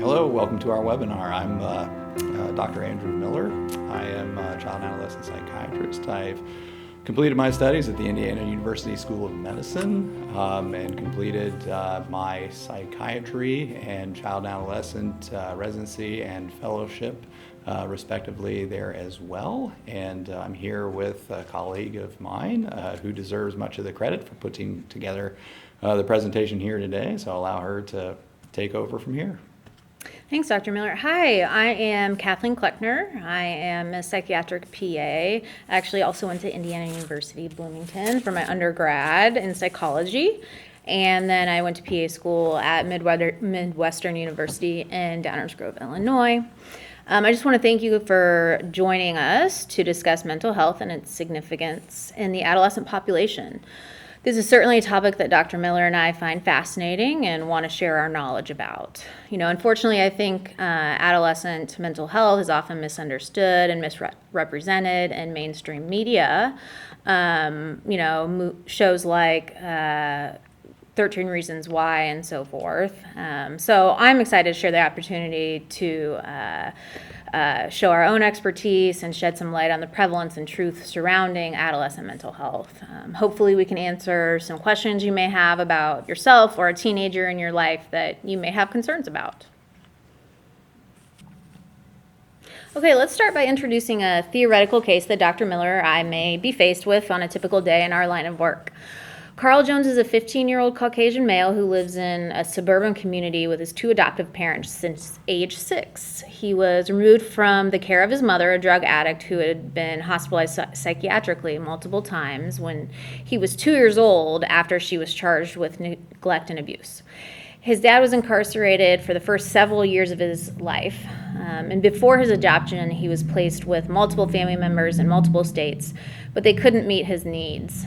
Hello, welcome to our webinar. I'm Dr. Andrew Miller. I am a child and adolescent psychiatrist. I've completed my studies at the Indiana University School of Medicine and completed my psychiatry and child and adolescent residency and fellowship respectively there as well. And I'm here with a colleague of mine who deserves much of the credit for putting together the presentation here today. So I'll allow her to take over from here. Thanks, Dr. Miller. Hi, I am Kathleen Kleckner. I am a psychiatric PA. I actually also went to Indiana University, Bloomington for my undergrad in psychology. And then I went to PA school at Midwestern University in Downers Grove, Illinois. I just want to thank you for joining us to discuss mental health and its significance in the adolescent population. This is certainly a topic that Dr. Miller and I find fascinating and want to share our knowledge about. Unfortunately, I think adolescent mental health is often misunderstood and misrepresented in mainstream media. Shows like 13 Reasons Why and so forth. So I'm excited to share the opportunity to show our own expertise and shed some light on the prevalence and truth surrounding adolescent mental health. Hopefully we can answer some questions you may have about yourself or a teenager in your life that you may have concerns about. Okay, let's start by introducing a theoretical case that Dr. Miller or I may be faced with on a typical day in our line of work. Carl Jones is a 15-year-old Caucasian male who lives in a suburban community with his two adoptive parents since age 6. He was removed from the care of his mother, a drug addict who had been hospitalized psychiatrically multiple times when he was 2 years old after she was charged with neglect and abuse. His dad was incarcerated for the first several years of his life, and before his adoption, he was placed with multiple family members in multiple states, but they couldn't meet his needs.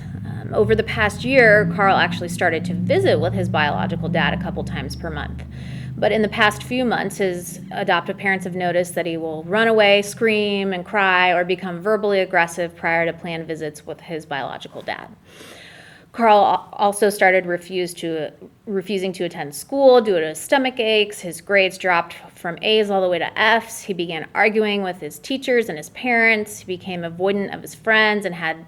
Over the past year, Carl actually started to visit with his biological dad a couple times per month. But in the past few months, his adoptive parents have noticed that he will run away, scream, and cry, or become verbally aggressive prior to planned visits with his biological dad. Carl also started refusing to attend school due to stomach aches. His grades dropped from A's all the way to F's. He began arguing with his teachers and his parents. He became avoidant of his friends and had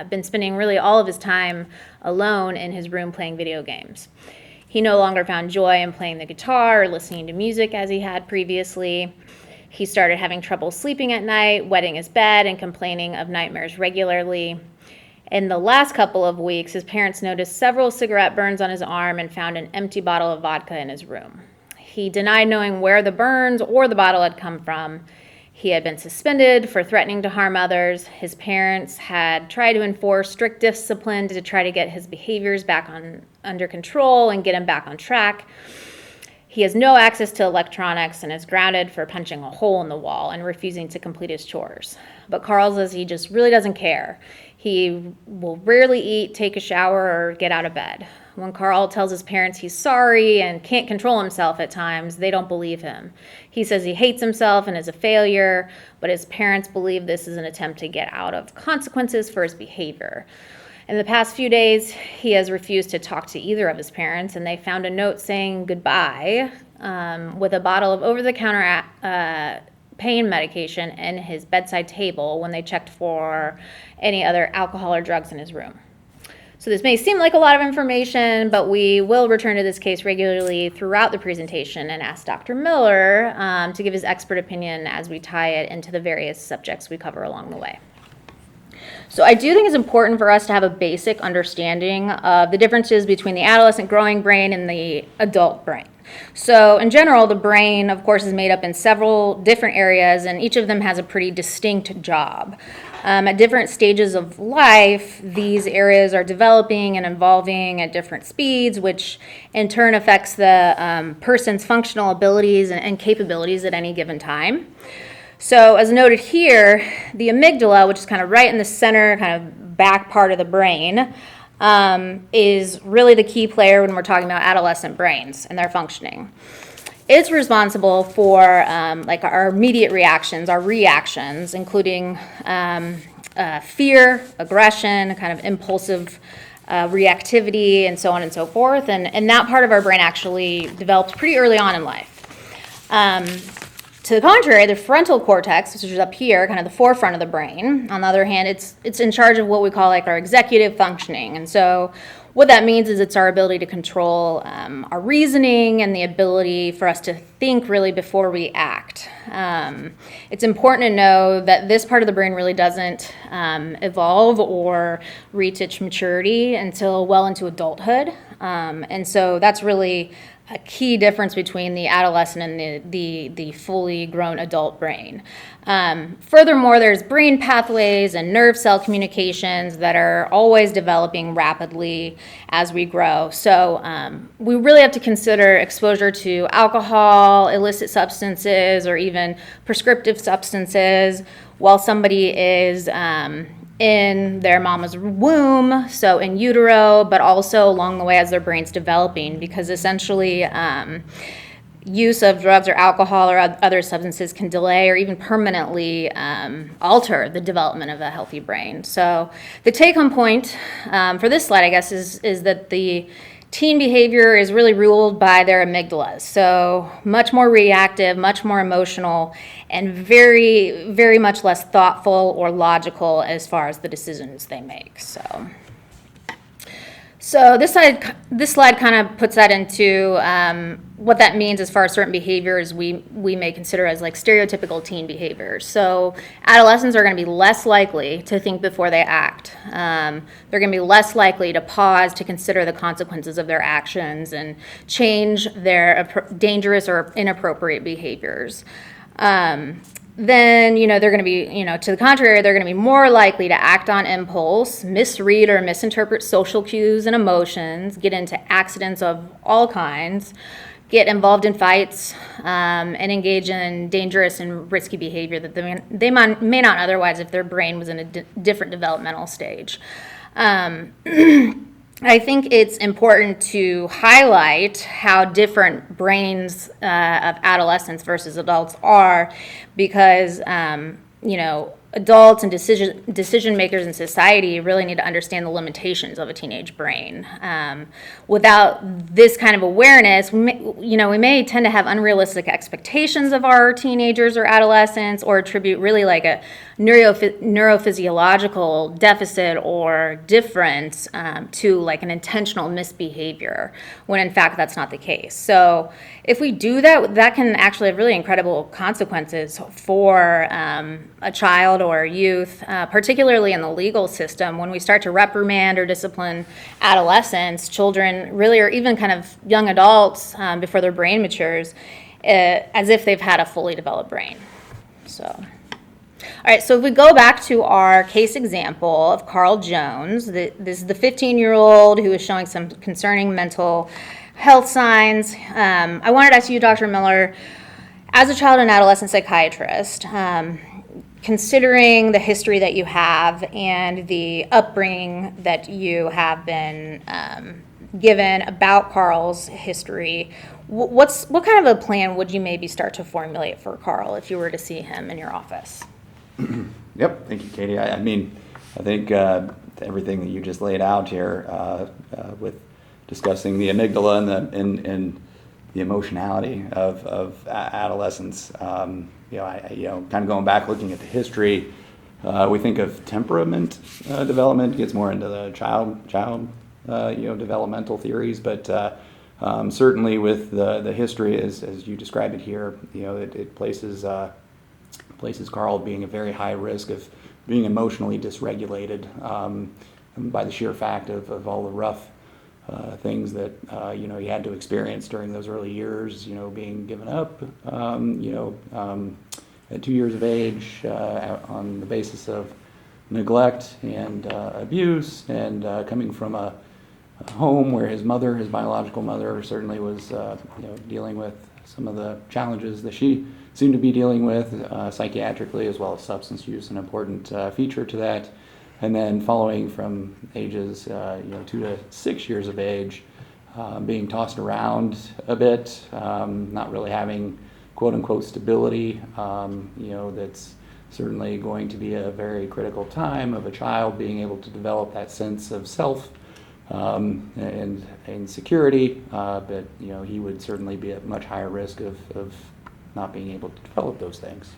been spending really all of his time alone in his room playing video games. He no longer found joy in playing the guitar or listening to music as he had previously. He started having trouble sleeping at night, wetting his bed, and complaining of nightmares regularly. In the last couple of weeks, his parents noticed several cigarette burns on his arm and found an empty bottle of vodka in his room. He denied knowing where the burns or the bottle had come from. He had been suspended for threatening to harm others. His parents had tried to enforce strict discipline to try to get his behaviors back under control and get him back on track. He has no access to electronics and is grounded for punching a hole in the wall and refusing to complete his chores. But Carl says he just really doesn't care. He will rarely eat, take a shower, or get out of bed. When Carl tells his parents he's sorry and can't control himself at times, they don't believe him. He says he hates himself and is a failure, but his parents believe this is an attempt to get out of consequences for his behavior. In the past few days, he has refused to talk to either of his parents, and they found a note saying goodbye with a bottle of over-the-counter pain medication in his bedside table when they checked for any other alcohol or drugs in his room. So this may seem like a lot of information, but we will return to this case regularly throughout the presentation and ask Dr. Miller to give his expert opinion as we tie it into the various subjects we cover along the way. So I do think it's important for us to have a basic understanding of the differences between the adolescent growing brain and the adult brain. So in general, the brain, of course, is made up in several different areas, and each of them has a pretty distinct job. At different stages of life, these areas are developing and evolving at different speeds, which in turn affects the person's functional abilities and capabilities at any given time. So as noted here, the amygdala, which is kind of right in the center, kind of back part of the brain, is really the key player when we're talking about adolescent brains and their functioning. It's responsible for our immediate reactions, our reactions, including fear, aggression, kind of impulsive reactivity, and so on and so forth. And that part of our brain actually develops pretty early on in life. To the contrary, the frontal cortex, which is up here, kind of the forefront of the brain, on the other hand, it's in charge of what we call like our executive functioning. And so what that means is it's our ability to control our reasoning and the ability for us to think really before we act. It's important to know that this part of the brain really doesn't evolve or reach its maturity until well into adulthood. And so that's really a key difference between the adolescent and the fully grown adult brain. Furthermore, there's brain pathways and nerve cell communications that are always developing rapidly as we grow. So we really have to consider exposure to alcohol, illicit substances, or even prescriptive substances while somebody is in their mama's womb, so in utero, but also along the way as their brain's developing, because essentially use of drugs or alcohol or other substances can delay or even permanently alter the development of a healthy brain. So the take-home point for this slide, I guess, is that the teen behavior is really ruled by their amygdalas. So much more reactive, much more emotional, and very, very much less thoughtful or logical as far as the decisions they make. So this slide kind of puts that into what that means as far as certain behaviors we may consider as like stereotypical teen behaviors. So adolescents are going to be less likely to think before they act. They're going to be less likely to pause to consider the consequences of their actions and change their dangerous or inappropriate behaviors. Then, they're going to be, to the contrary, they're going to be more likely to act on impulse, misread or misinterpret social cues and emotions, get into accidents of all kinds, get involved in fights, and engage in dangerous and risky behavior that they may not otherwise if their brain was in a different developmental stage. I think it's important to highlight how different brains of adolescents versus adults are, because adults and decision makers in society really need to understand the limitations of a teenage brain. Without this kind of awareness, we may tend to have unrealistic expectations of our teenagers or adolescents, or attribute really like a neurophysiological deficit or difference to like an intentional misbehavior, when in fact that's not the case. So if we do that, that can actually have really incredible consequences for a child or a youth, particularly in the legal system. When we start to reprimand or discipline adolescents, children really, or even kind of young adults before their brain matures, as if they've had a fully developed brain. All right, so if we go back to our case example of Carl Jones, this is the 15-year-old who is showing some concerning mental health signs. I wanted to ask you, Dr. Miller, as a child and adolescent psychiatrist, considering the history that you have and the upbringing that you have been given about Carl's history, what kind of a plan would you maybe start to formulate for Carl if you were to see him in your office? Yep, thank you, Katie. I think everything that you just laid out here with discussing the amygdala and the emotionality of adolescence, kind of going back, looking at the history, we think of temperament development, gets more into the child developmental theories, but certainly with the history as you describe it here, it places Carl being a very high risk of being emotionally dysregulated by the sheer fact of all the rough things that he had to experience during those early years. Being given up, at 2 years of age on the basis of neglect and abuse, and coming from a home where his biological mother, certainly was dealing with some of the challenges that she seemed to be dealing with psychiatrically, as well as substance use, an important feature to that. And then following from ages 2 to 6 years of age, being tossed around a bit, not really having quote unquote stability, that's certainly going to be a very critical time of a child being able to develop that sense of self and security, but he would certainly be at much higher risk of not being able to develop those things.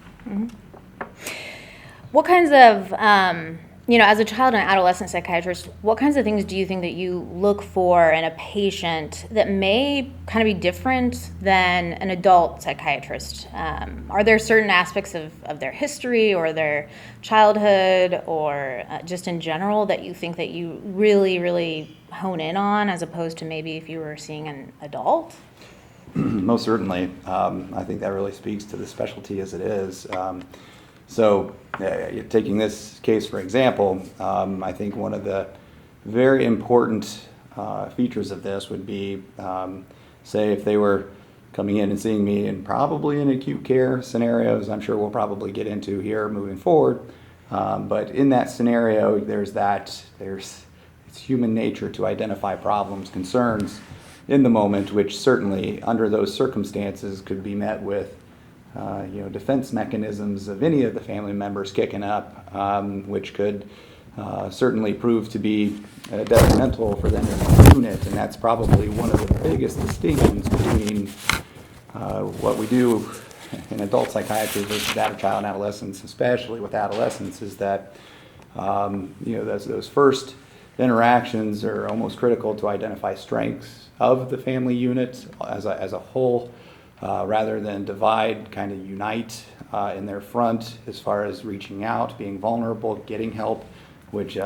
What kinds of, as a child and adolescent psychiatrist, what kinds of things do you think that you look for in a patient that may kind of be different than an adult psychiatrist? Are there certain aspects of their history or their childhood or just in general that you think that you really, really hone in on as opposed to maybe if you were seeing an adult? Most certainly. I think that really speaks to the specialty as it is. So taking this case, for example, I think one of the very important features of this would be, say, if they were coming in and seeing me in probably in acute care scenarios, I'm sure we'll probably get into here moving forward. But in that scenario, it's human nature to identify problems, concerns in the moment, which certainly under those circumstances could be met with defense mechanisms of any of the family members kicking up, which could certainly prove to be detrimental for them in the unit. And that's probably one of the biggest distinctions between what we do in adult psychiatry versus that of child and adolescents, especially with adolescents, is that those first interactions are almost critical to identify strengths of the family unit as a whole, rather than divide, kind of unite in their front as far as reaching out, being vulnerable, getting help, which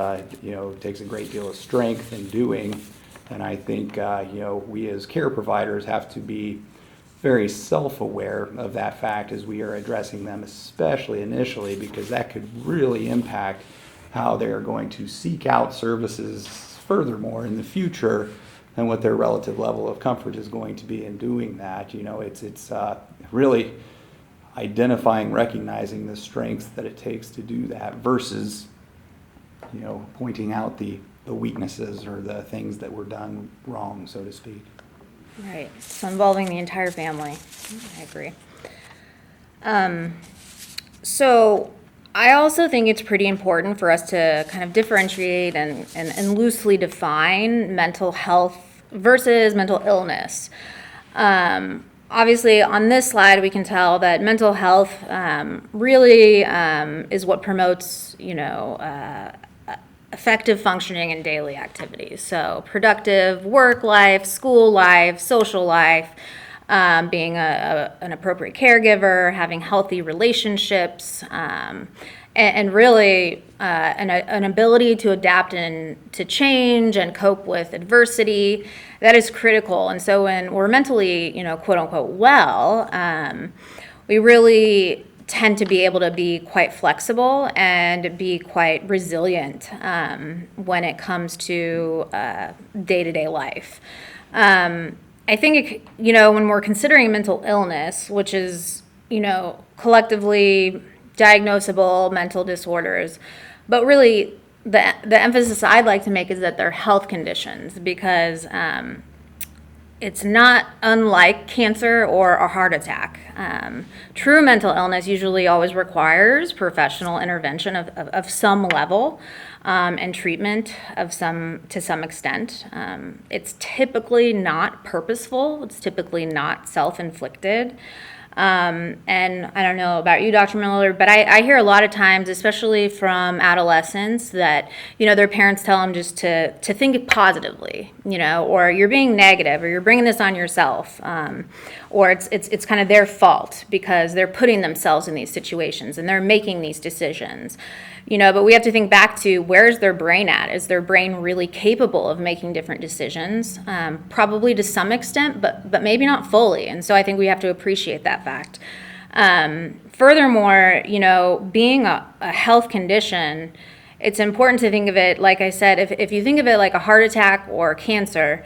takes a great deal of strength in doing. And I think we as care providers have to be very self-aware of that fact as we are addressing them, especially initially, because that could really impact how they are going to seek out services furthermore in the future and what their relative level of comfort is going to be in doing that. It's really identifying, recognizing the strengths that it takes to do that versus, pointing out the weaknesses or the things that were done wrong, so to speak. Right. So involving the entire family. I agree. So I also think it's pretty important for us to kind of differentiate and loosely define mental health versus mental illness. Obviously, on this slide, we can tell that mental health really is what promotes, effective functioning in daily activities. So productive work life, school life, social life, being an appropriate caregiver, having healthy relationships, and really an ability to adapt and to change and cope with adversity. That is critical. And so when we're mentally, quote unquote, well, we really tend to be able to be quite flexible and be quite resilient when it comes to day-to-day life. I think, when we're considering mental illness, which is, collectively diagnosable mental disorders, but really the emphasis I'd like to make is that they're health conditions, because it's not unlike cancer or a heart attack. True mental illness usually always requires professional intervention of some level and treatment to some extent. It's typically not purposeful. It's typically not self-inflicted. And I don't know about you, Dr. Miller, but I hear a lot of times, especially from adolescents, that, their parents tell them just to think positively, or you're being negative, or you're bringing this on yourself, or it's kind of their fault because they're putting themselves in these situations and they're making these decisions. But we have to think back to, where's their brain at? Is their brain really capable of making different decisions? Probably to some extent, but maybe not fully. And so I think we have to appreciate that fact. Furthermore, being a health condition, it's important to think of it, like I said, if you think of it like a heart attack or cancer,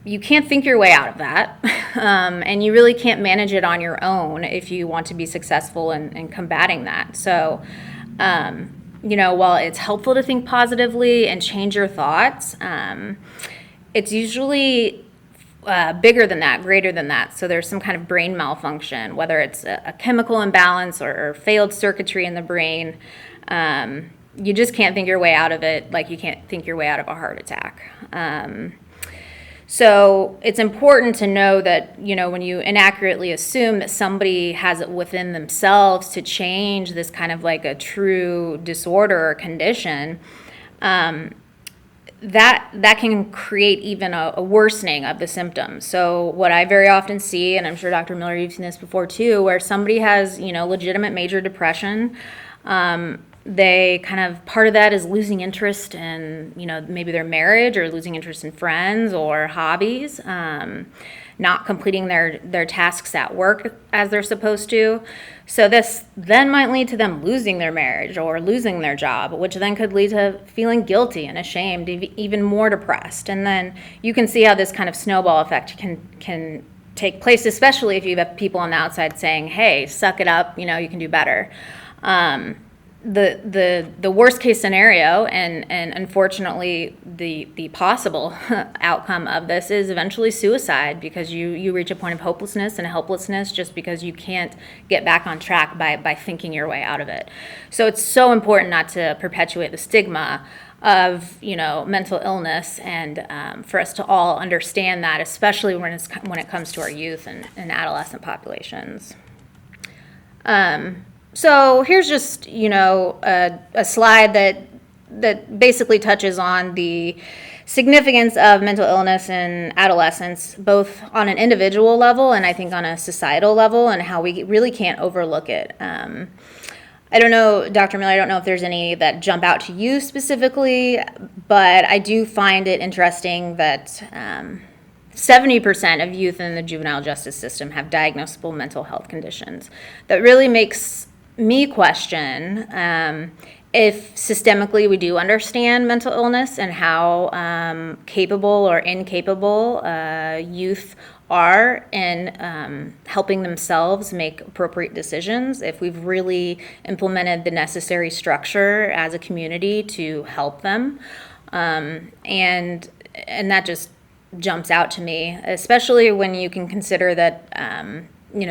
you can't think your way out of that, and you really can't manage it on your own if you want to be successful in combating that. So, while it's helpful to think positively and change your thoughts, it's usually bigger than that, greater than that. So there's some kind of brain malfunction, whether it's a chemical imbalance or failed circuitry in the brain. You just can't think your way out of it like you can't think your way out of a heart attack. So it's important to know that, when you inaccurately assume that somebody has it within themselves to change this kind of like a true disorder or condition, that can create even a worsening of the symptoms. So what I very often see, and I'm sure Dr. Miller, you've seen this before too, where somebody has, legitimate major depression, they kind of, part of that is losing interest in, maybe their marriage, or losing interest in friends or hobbies, not completing their tasks at work as they're supposed to. So this then might lead to them losing their marriage or losing their job, which then could lead to feeling guilty and ashamed, even more depressed. And then you can see how this kind of snowball effect can take place, especially if you have people on the outside saying, hey, suck it up, you can do better. The worst case scenario, and unfortunately the possible outcome of this, is eventually suicide, because you reach a point of hopelessness and helplessness just because you can't get back on track by thinking your way out of it. So it's so important not to perpetuate the stigma of mental illness, and for us to all understand that, especially when it comes to our youth and adolescent populations. So here's just, a slide that basically touches on the significance of mental illness in adolescence, both on an individual level and I think on a societal level, and how we really can't overlook it. I don't know, Dr. Miller, I don't know if there's any that jump out to you specifically, but I do find it interesting that 70% of youth in the juvenile justice system have diagnosable mental health conditions. That really makes me question if systemically we do understand mental illness and how capable or incapable youth are in helping themselves make appropriate decisions, if we've really implemented the necessary structure as a community to help them. And that just jumps out to me, especially when you can consider that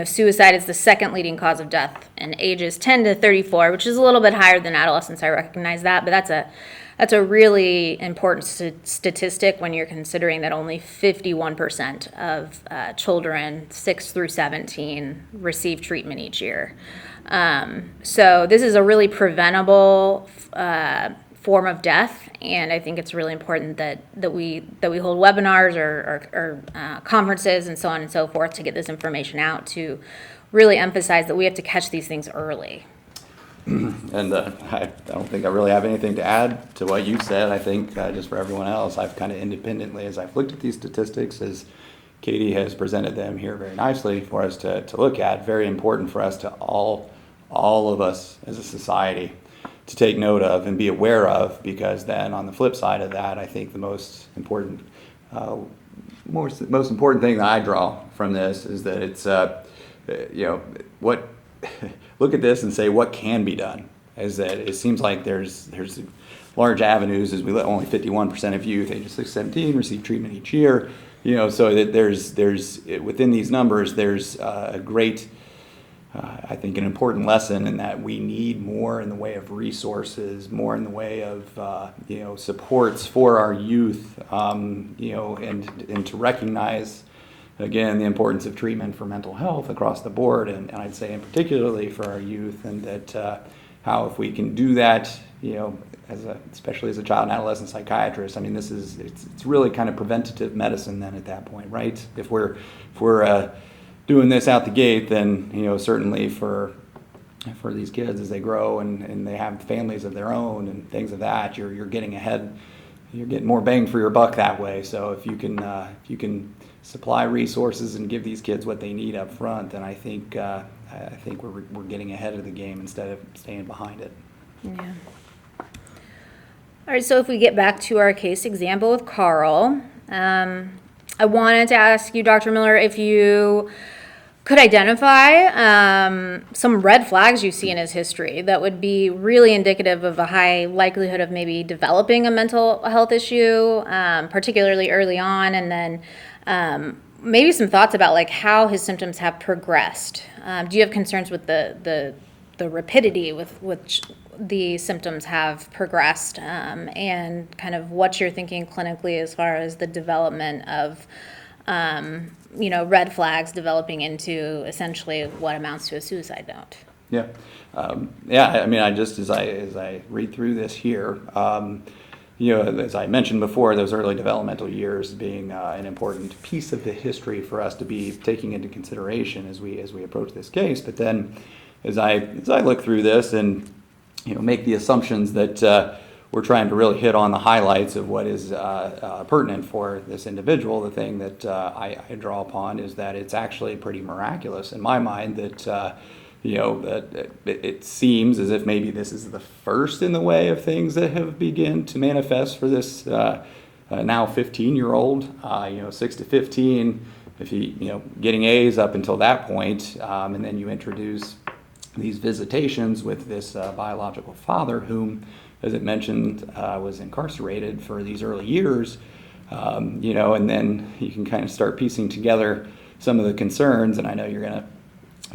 suicide is the second leading cause of death in ages 10 to 34, which is a little bit higher than adolescents. I recognize that, but that's a really important statistic when you're considering that only 51% of children 6 through 17 receive treatment each year. So this is a really preventable form of death, and I think it's really important that we hold webinars or conferences and so on and so forth to get this information out, to really emphasize that we have to catch these things early. And I don't think I really have anything to add to what you said. I think just for everyone else, I've kind of independently, as I've looked at these statistics, as Katie has presented them here very nicely for us to look at, very important for us to all of us as a society to take note of and be aware of, because then on the flip side of that, I think the most important thing that I draw from this is that it's look at this and say what can be done. Is that it seems like there's large avenues, as we let only 51% of youth ages 6 to 17 receive treatment each year. So that there's within these numbers there's a great I think an important lesson in that we need more in the way of resources, more in the way of supports for our youth, and to recognize again the importance of treatment for mental health across the board, and I'd say in particularly for our youth, and that how if we can do that, especially as a child and adolescent psychiatrist, I mean it's really kind of preventative medicine then at that point, right? If we're doing this out the gate, then certainly for these kids as they grow and they have families of their own and things of that, you're getting ahead, you're getting more bang for your buck that way. So if you can supply resources and give these kids what they need up front, then I think we're getting ahead of the game instead of staying behind it. Yeah. All right, so if we get back to our case example with Carl, I wanted to ask you, Dr. Miller, if you could identify some red flags you see in his history that would be really indicative of a high likelihood of maybe developing a mental health issue, particularly early on, and then maybe some thoughts about like how his symptoms have progressed. Do you have concerns with the rapidity with which the symptoms have progressed, and kind of what you're thinking clinically as far as the development of, red flags developing into essentially what amounts to a suicide note. Yeah. I mean, as I read through this here, as I mentioned before, those early developmental years being an important piece of the history for us to be taking into consideration as we approach this case. But then, as I look through this and make the assumptions that we're trying to really hit on the highlights of what is pertinent for this individual, the thing that I draw upon is that it's actually pretty miraculous in my mind that. That it seems as if maybe this is the first in the way of things that have begun to manifest for this now 15-year-old, 6 to 15, if he, getting A's up until that point, and then you introduce these visitations with this biological father whom, as it mentioned, was incarcerated for these early years, and then you can kind of start piecing together some of the concerns, and I know you're going to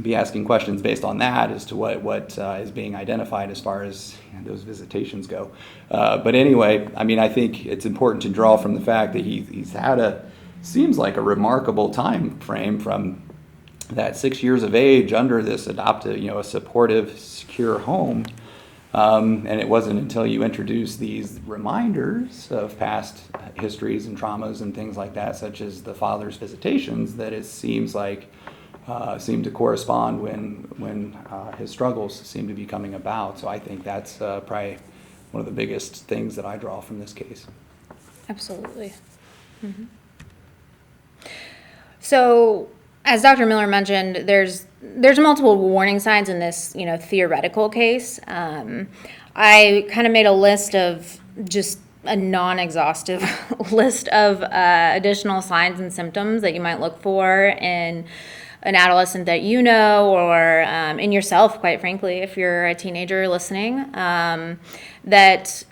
be asking questions based on that as to what is being identified as far as those visitations go. But anyway, I mean, I think it's important to draw from the fact that he's had seems like a remarkable time frame from that 6 years of age under this adoptive, a supportive, secure home. And it wasn't until you introduce these reminders of past histories and traumas and things like that, such as the father's visitations, that it seems like seem to correspond when his struggles seem to be coming about. So I think that's probably one of the biggest things that I draw from this case. Absolutely. Mm-hmm. So, as Dr. Miller mentioned, there's multiple warning signs in this, theoretical case. I kind of made a list of just a non-exhaustive list of additional signs and symptoms that you might look for in an adolescent that or in yourself, quite frankly, if you're a teenager listening, that,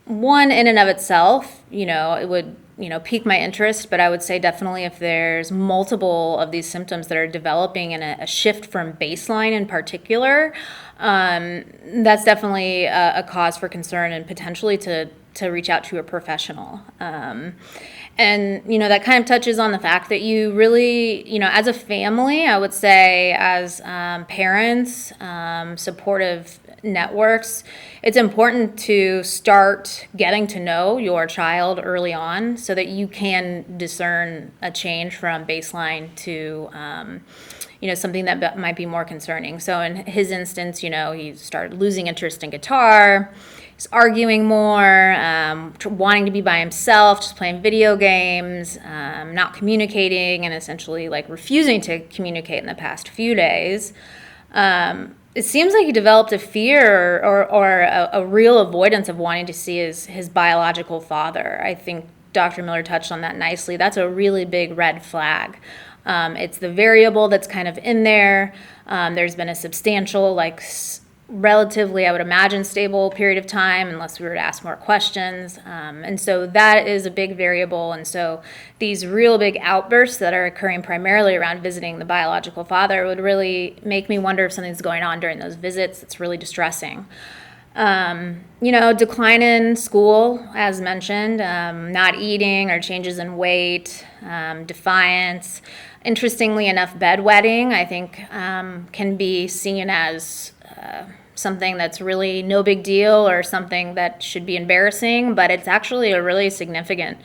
one in and of itself, it would, pique my interest, but I would say definitely if there's multiple of these symptoms that are developing and a shift from baseline in particular, that's definitely a cause for concern and potentially to reach out to a professional. And, that kind of touches on the fact that you really, as a family, I would say as parents, supportive networks, it's important to start getting to know your child early on so that you can discern a change from baseline to, something that might be more concerning. So in his instance, he started losing interest in guitar, he's arguing more, wanting to be by himself, just playing video games, not communicating, and essentially refusing to communicate in the past few days. It seems like he developed a fear or a real avoidance of wanting to see his biological father. I think Dr. Miller touched on that nicely. That's a really big red flag. It's the variable that's kind of in there. There's been a substantial, relatively, I would imagine, stable period of time, unless we were to ask more questions. And so that is a big variable. And so these real big outbursts that are occurring primarily around visiting the biological father would really make me wonder if something's going on during those visits. It's really distressing. Decline in school, as mentioned, not eating or changes in weight, defiance. Interestingly enough, bedwetting, I think, can be seen as something that's really no big deal or something that should be embarrassing, but it's actually a really significant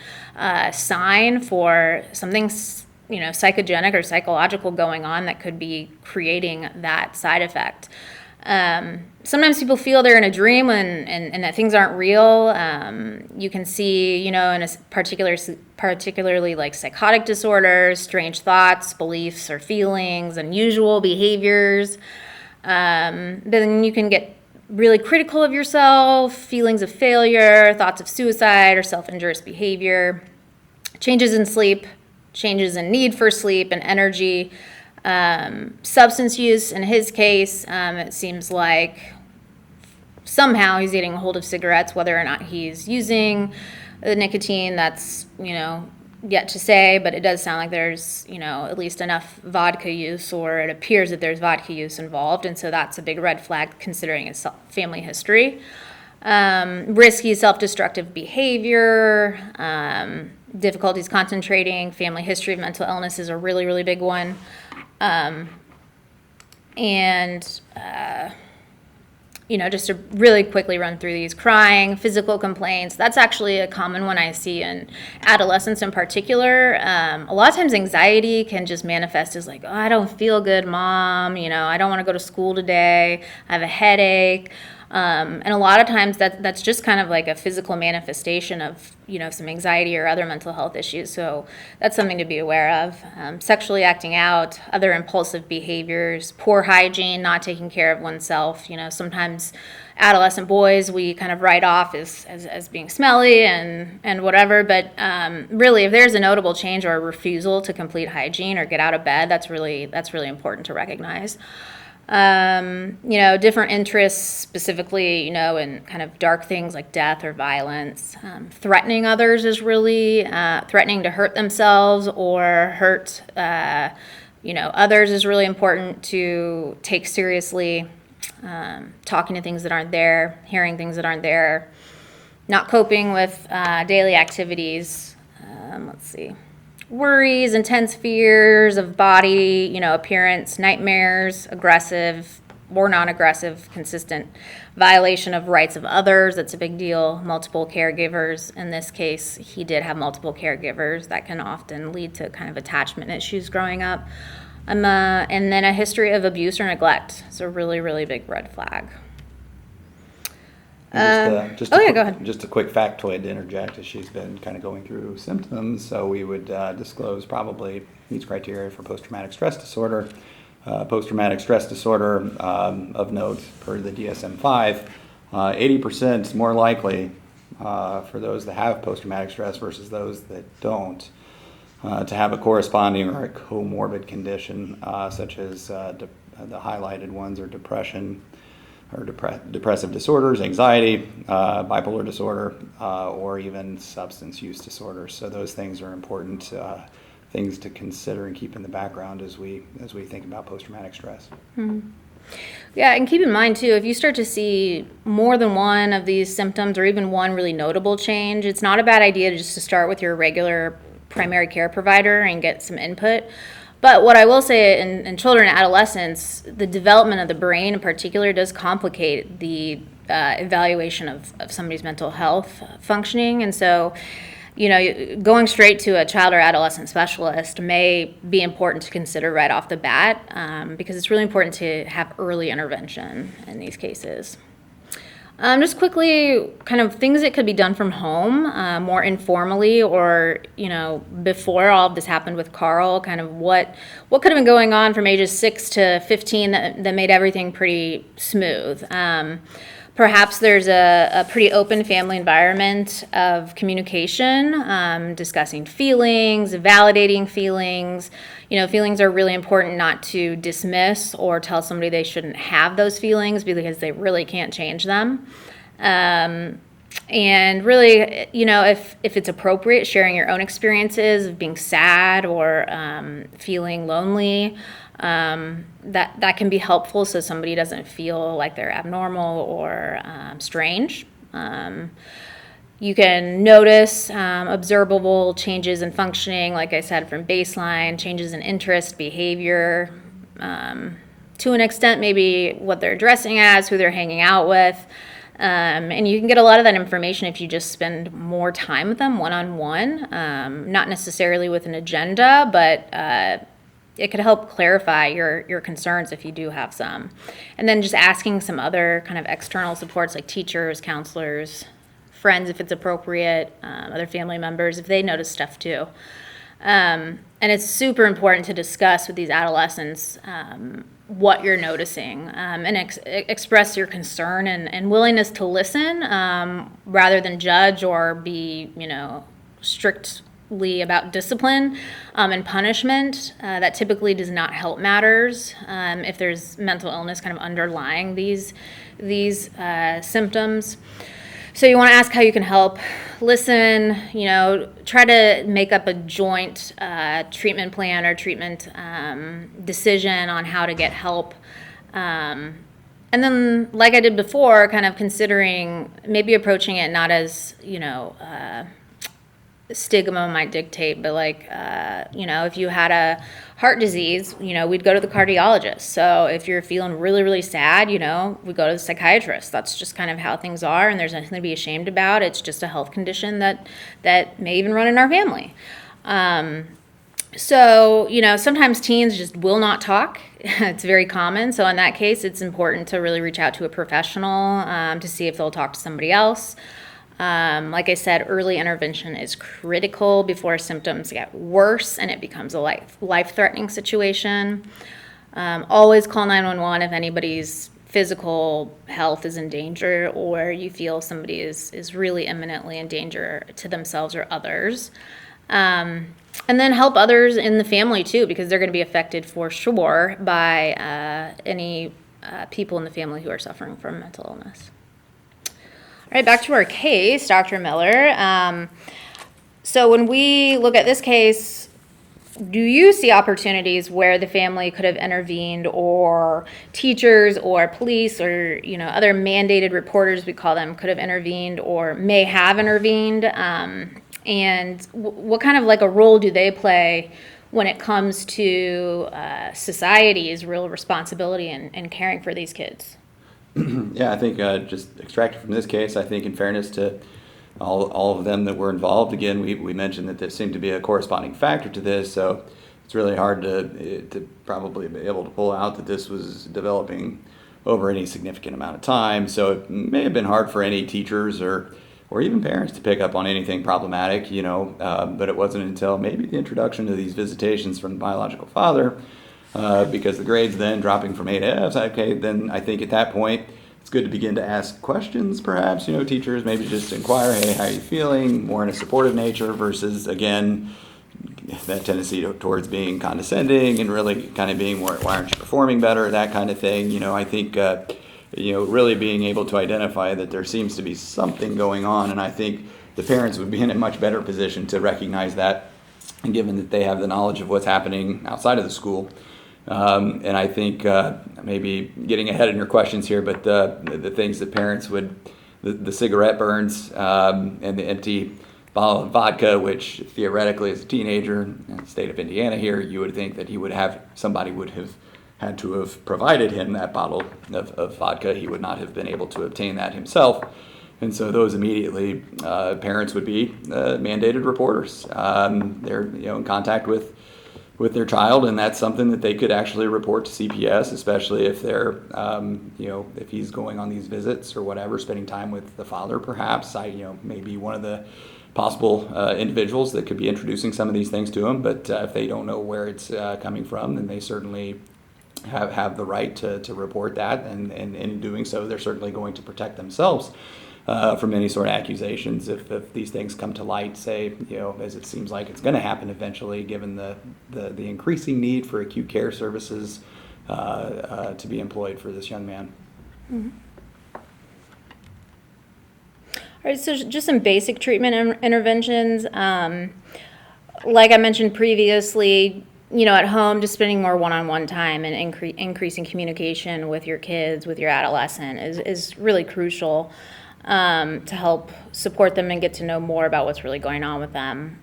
sign for something, psychogenic or psychological going on that could be creating that side effect. Sometimes people feel they're in a dream and that things aren't real. You can see, in a particularly psychotic disorders, strange thoughts, beliefs, or feelings, unusual behaviors. Then you can get really critical of yourself, feelings of failure, thoughts of suicide or self-injurious behavior, changes in sleep, changes in need for sleep and energy, substance use. In his case, it seems like somehow he's getting a hold of cigarettes, whether or not he's using the nicotine that's, yet to say, but it does sound like there's, at least enough vodka use, or it appears that there's vodka use involved, and so that's a big red flag considering its family history. Risky self-destructive behavior, difficulties concentrating, family history of mental illness is a really, really big one. Just to really quickly run through these: crying, physical complaints. That's actually a common one I see in adolescents in particular. A lot of times anxiety can just manifest as like, oh, I don't feel good, Mom. I don't want to go to school today. I have a headache. And a lot of times that's just kind of like a physical manifestation of, some anxiety or other mental health issues. So that's something to be aware of. Sexually acting out, other impulsive behaviors, poor hygiene, not taking care of oneself. Sometimes adolescent boys we kind of write off as being smelly and whatever. But really, if there's a notable change or a refusal to complete hygiene or get out of bed, that's really important to recognize. Different interests, specifically, in kind of dark things like death or violence. Threatening others is really, threatening to hurt themselves or hurt, others is really important to take seriously. Talking to things that aren't there, hearing things that aren't there, not coping with daily activities. Worries, intense fears of body, appearance, nightmares, aggressive or non-aggressive, consistent violation of rights of others. That's a big deal. Multiple caregivers. In this case, he did have multiple caregivers. That can often lead to kind of attachment issues growing up. And then a history of abuse or neglect. It's a really, really big red flag. Go ahead. Just a quick factoid to interject, as she's been kind of going through symptoms. So we would disclose probably meets criteria for post-traumatic stress disorder. Post-traumatic stress disorder, of note, per the DSM-5, 80% more likely for those that have post-traumatic stress versus those that don't to have a corresponding or a comorbid condition, such as the highlighted ones are depression, or depressive disorders, anxiety, bipolar disorder, or even substance use disorders. So those things are important things to consider and keep in the background as we think about post-traumatic stress. Mm-hmm. Yeah, and keep in mind too, if you start to see more than one of these symptoms or even one really notable change, it's not a bad idea just to start with your regular primary care provider and get some input. But what I will say in children and adolescents, the development of the brain in particular does complicate the evaluation of somebody's mental health functioning. And so, going straight to a child or adolescent specialist may be important to consider right off the bat because it's really important to have early intervention in these cases. Just quickly, kind of things that could be done from home, more informally, or before all of this happened with Carl. Kind of what could have been going on from ages 6 to 15 that made everything pretty smooth. Perhaps there's a pretty open family environment of communication, discussing feelings, validating feelings. Feelings are really important not to dismiss or tell somebody they shouldn't have those feelings because they really can't change them. And really, if it's appropriate, sharing your own experiences of being sad or feeling lonely, that can be helpful so somebody doesn't feel like they're abnormal or strange. You can notice observable changes in functioning, like I said, from baseline, changes in interest, behavior, to an extent maybe what they're dressing as, who they're hanging out with. And you can get a lot of that information if you just spend more time with them one-on-one, not necessarily with an agenda, but it could help clarify your concerns if you do have some. And then just asking some other kind of external supports like teachers, counselors, friends if it's appropriate, other family members if they notice stuff too. And it's super important to discuss with these adolescents what you're noticing and express your concern and willingness to listen rather than judge or be, strictly about discipline and punishment. That typically does not help matters if there's mental illness kind of underlying these symptoms. So you want to ask how you can help, listen, try to make up a joint treatment plan or treatment decision on how to get help. And then, like I did before, kind of considering maybe approaching it not as, stigma might dictate, but if you had a heart disease, we'd go to the cardiologist. So if you're feeling really, really sad, we go to the psychiatrist. That's just kind of how things are, and there's nothing to be ashamed about. It's just a health condition that may even run in our family. So, sometimes teens just will not talk. It's very common. So in that case, it's important to really reach out to a professional to see if they'll talk to somebody else. Like I said, early intervention is critical before symptoms get worse and it becomes a life-threatening situation. Always call 911 if anybody's physical health is in danger or you feel somebody is really imminently in danger to themselves or others. And then help others in the family too, because they're going to be affected for sure by any people in the family who are suffering from mental illness. All right, back to our case, Dr. Miller. So when we look at this case, do you see opportunities where the family could have intervened, or teachers or police or other mandated reporters, we call them, could have intervened or may have intervened? And what kind of like a role do they play when it comes to society's real responsibility in caring for these kids? Yeah, I think just extracted from this case, I think in fairness to all of them that were involved, again, we mentioned that there seemed to be a corresponding factor to this, so it's really hard to probably be able to pull out that this was developing over any significant amount of time. So it may have been hard for any teachers or even parents to pick up on anything problematic, but it wasn't until maybe the introduction of these visitations from the biological father, because the grades then dropping from A to F, okay, then I think at that point it's good to begin to ask questions, perhaps, teachers maybe just inquire, hey, how are you feeling, more in a supportive nature versus, again, that tendency towards being condescending and really kind of being, why aren't you performing better, that kind of thing. I think, really being able to identify that there seems to be something going on, and I think the parents would be in a much better position to recognize that, and given that they have the knowledge of what's happening outside of the school. And I think maybe getting ahead in your questions here, but the things that parents would, the cigarette burns and the empty bottle of vodka, which theoretically as a teenager in the state of Indiana here, you would think that somebody would have had to have provided him that bottle of vodka. He would not have been able to obtain that himself. And so those immediately, parents would be mandated reporters. They're in contact with their child, and that's something that they could actually report to CPS, especially if they're, if he's going on these visits or whatever, spending time with the father perhaps. Maybe one of the possible individuals that could be introducing some of these things to him, but if they don't know where it's coming from, then they certainly have the right to report that, and in doing so, they're certainly going to protect themselves from any sort of accusations if these things come to light, say, as it seems like it's going to happen eventually, given the increasing need for acute care services to be employed for this young man. Mm-hmm. All right, so just some basic treatment interventions. Like I mentioned previously, at home, just spending more one-on-one time and increasing communication with your kids, with your adolescent is really crucial to help support them and get to know more about what's really going on with them.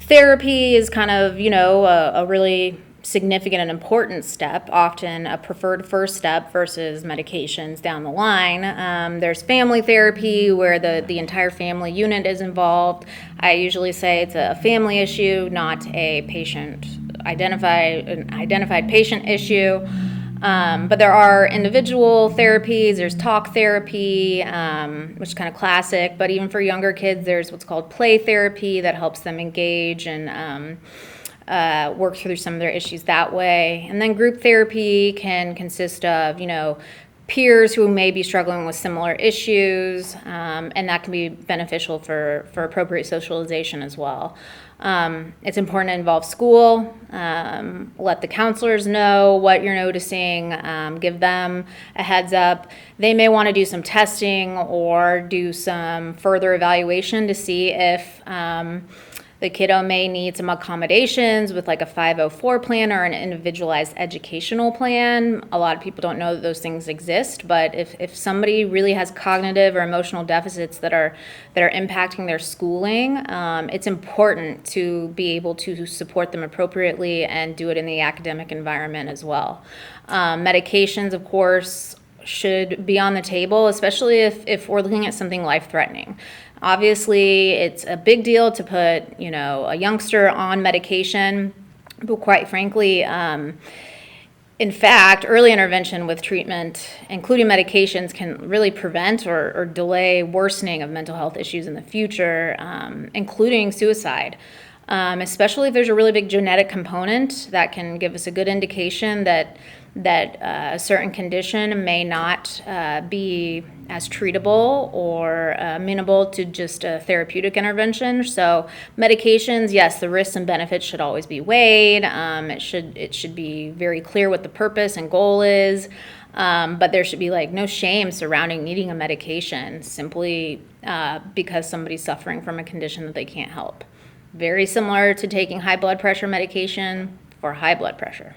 Therapy is kind of, a really significant and important step, often a preferred first step versus medications down the line. There's family therapy where the entire family unit is involved. I usually say it's a family issue, not a identified patient issue. But there are individual therapies, there's talk therapy, which is kind of classic, but even for younger kids, there's what's called play therapy that helps them engage and work through some of their issues that way. And then group therapy can consist of, peers who may be struggling with similar issues, and that can be beneficial for appropriate socialization as well. It's important to involve school, let the counselors know what you're noticing, give them a heads up. They may want to do some testing or do some further evaluation to see if the kiddo may need some accommodations with like a 504 plan or an individualized educational plan. A lot of people don't know that those things exist, but if somebody really has cognitive or emotional deficits that are impacting their schooling, it's important to be able to support them appropriately and do it in the academic environment as well. Medications, of course, should be on the table, especially if we're looking at something life-threatening. Obviously, it's a big deal to put, a youngster on medication, but quite frankly, in fact, early intervention with treatment, including medications, can really prevent or delay worsening of mental health issues in the future, including suicide. Especially if there's a really big genetic component that can give us a good indication that a certain condition may not be as treatable or amenable to just a therapeutic intervention. So medications, yes, the risks and benefits should always be weighed. It should be very clear what the purpose and goal is. But there should be no shame surrounding needing a medication simply because somebody's suffering from a condition that they can't help. Very similar to taking high blood pressure medication for high blood pressure.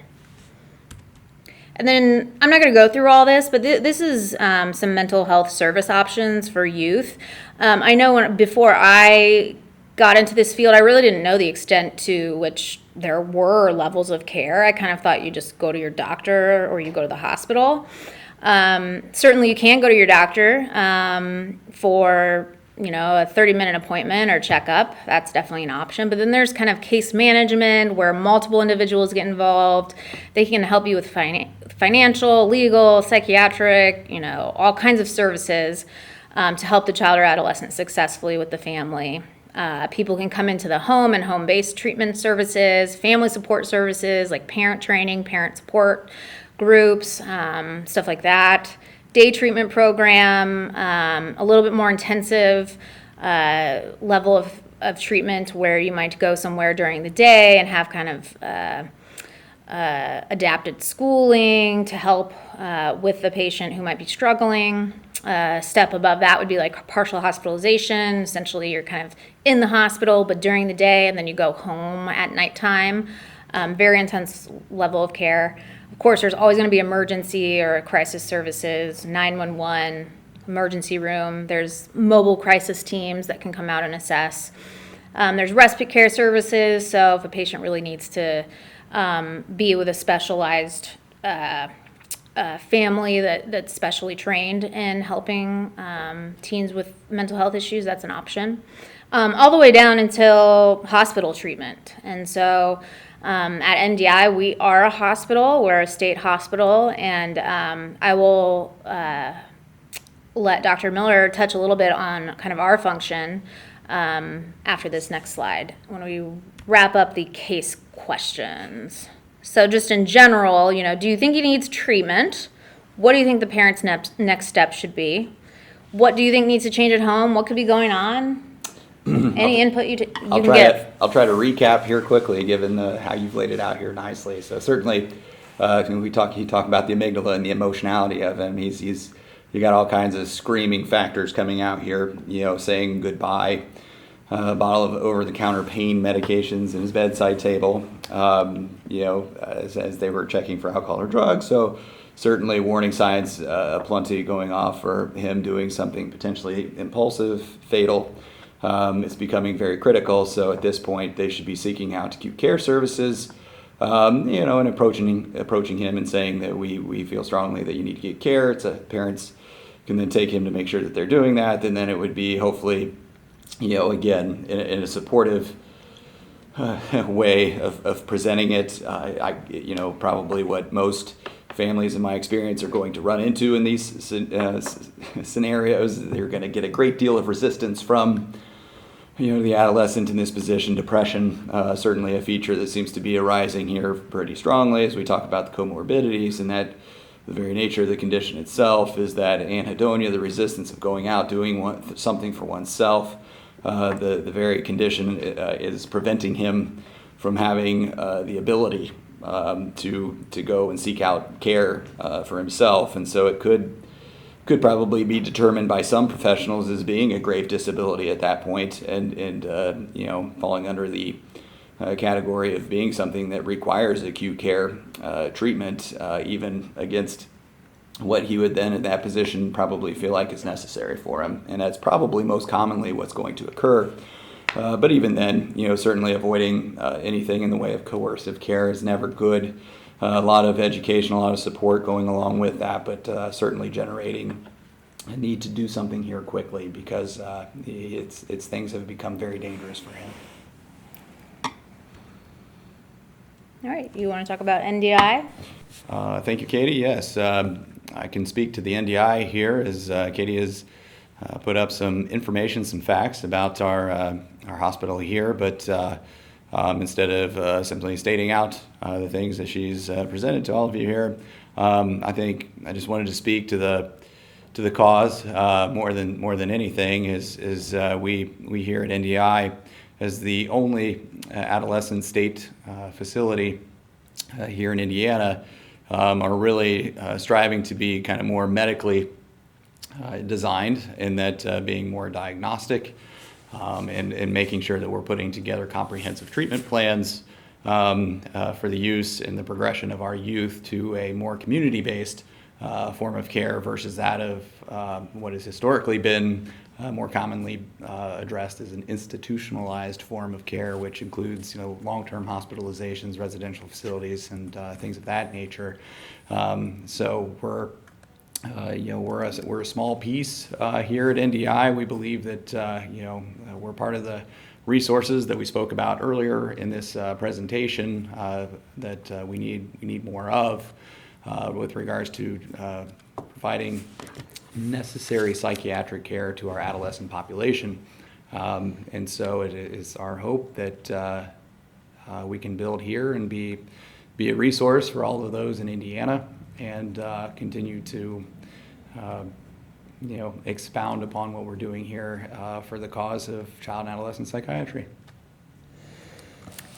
And then I'm not going to go through all this, but this is some mental health service options for youth. I know before I got into this field, I really didn't know the extent to which there were levels of care. I kind of thought you just go to your doctor or you go to the hospital. Certainly you can go to your doctor for a 30-minute appointment or checkup. That's definitely an option. But then there's kind of case management where multiple individuals get involved. They can help you with financial, legal, psychiatric, all kinds of services to help the child or adolescent successfully with the family. People can come into the home and home-based treatment services, family support services like parent training, parent support groups, stuff like that. Day treatment program, a little bit more intensive level of treatment where you might go somewhere during the day and have kind of adapted schooling to help with the patient who might be struggling. Step above that would be like partial hospitalization. Essentially, you're kind of in the hospital, but during the day, and then you go home at nighttime. Very intense level of care. Of course, there's always going to be emergency or crisis services, 911, emergency room. There's mobile crisis teams that can come out and assess. There's respite care services, so if a patient really needs to be with a specialized family that's specially trained in helping teens with mental health issues, that's an option. All the way down until hospital treatment. And so at NDI, we are a hospital. We're a state hospital, and I will let Dr. Miller touch a little bit on kind of our function after this next slide when we wrap up the case questions. So just in general, do you think he needs treatment? What do you think the parent's next step should be? What do you think needs to change at home? What could be going on? Any input you can give? I'll try to recap here quickly, given how you've laid it out here nicely. So certainly, you talk about the amygdala and the emotionality of him. You got all kinds of screaming factors coming out here. Saying goodbye, a bottle of over-the-counter pain medications in his bedside table. As they were checking for alcohol or drugs. So certainly warning signs aplenty going off for him doing something potentially impulsive, fatal. It's becoming very critical, so at this point they should be seeking out acute care services, and approaching him and saying that we feel strongly that you need to get care. Parents can then take him to make sure that they're doing that, and then it would be hopefully, again, in a supportive way of presenting it. Probably what most families, in my experience, are going to run into in these scenarios. They're going to get a great deal of resistance from the adolescent in this position. Depression, certainly a feature that seems to be arising here pretty strongly as we talk about the comorbidities, and that the very nature of the condition itself is that anhedonia, the resistance of going out, doing something for oneself, the very condition is preventing him from having the ability to go and seek out care for himself. And so it could probably be determined by some professionals as being a grave disability at that point, and falling under the category of being something that requires acute care treatment, even against what he would then in that position probably feel like is necessary for him. And that's probably most commonly what's going to occur. But even then, certainly avoiding anything in the way of coercive care is never good. A lot of education, a lot of support going along with that, but certainly generating a need to do something here quickly, because it's things have become very dangerous for him. All right, you want to talk about NDI? Thank you, Katie. Yes, I can speak to the NDI here, as Katie has put up some information, some facts about our hospital here, but instead of simply stating out the things that she's presented to all of you here, I think I just wanted to speak to the cause more than anything. Is we here at NDI, as the only adolescent state facility here in Indiana, are really striving to be kind of more medically designed, in that being more diagnostic, and making sure that we're putting together comprehensive treatment plans for the use and the progression of our youth to a more community-based form of care versus that of what has historically been more commonly addressed as an institutionalized form of care, which includes long-term hospitalizations, residential facilities, and things of that nature. So we're a small piece here at NDI. We believe that we're part of the resources that we spoke about earlier in this presentation that we need more of with regards to providing necessary psychiatric care to our adolescent population. And so it is our hope that we can build here and be a resource for all of those in Indiana, and continue to expound upon what we're doing here for the cause of child and adolescent psychiatry.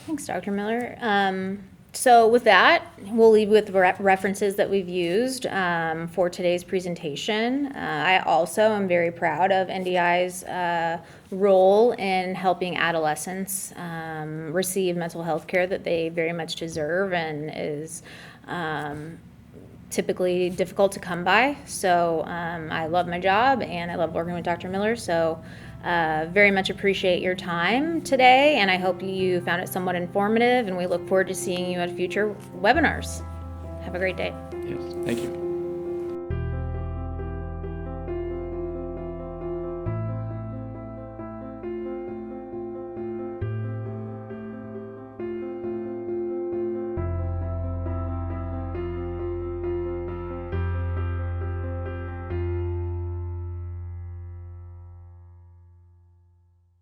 Thanks, Dr. Miller. So with that, we'll leave with references that we've used for today's presentation. I also am very proud of NDI's role in helping adolescents receive mental health care that they very much deserve, and is typically difficult to come by. So I love my job, and I love working with Dr. Miller. So very much appreciate your time today, and I hope you found it somewhat informative, and we look forward to seeing you at future webinars. Have a great day. Yes, thank you.